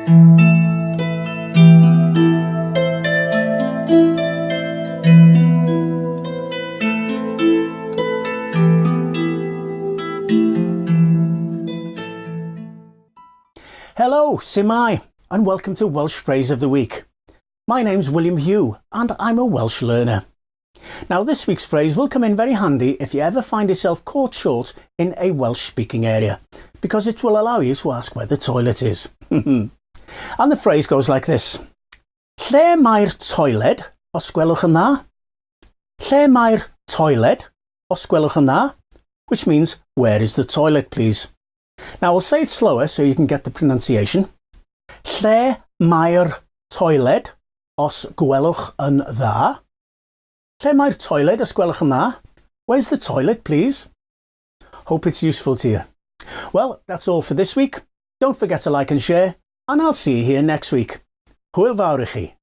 Hello, Simai, and welcome to Welsh Phrase of the Week. My name's William Hugh, and I'm a Welsh learner. Now, this week's phrase will come in very handy if you ever find yourself caught short in a Welsh-speaking area, because it will allow you to ask where the toilet is. And the phrase goes like this. Lle mae'r toiled, os gwelwch yn dda? Lle mae'r toiled, os gwelwch yn dda? Which means, where is the toilet, please? Now, I'll say it slower so you can get the pronunciation. Lle mae'r toiled, os gwelwch yn dda? Lle mae'r toilet, os gwelwch yn dda? Where's the toilet, please? Hope it's useful to you. Well, that's all for this week. Don't forget to like and share, and I'll see you here next week. Hwyl fawr i chi.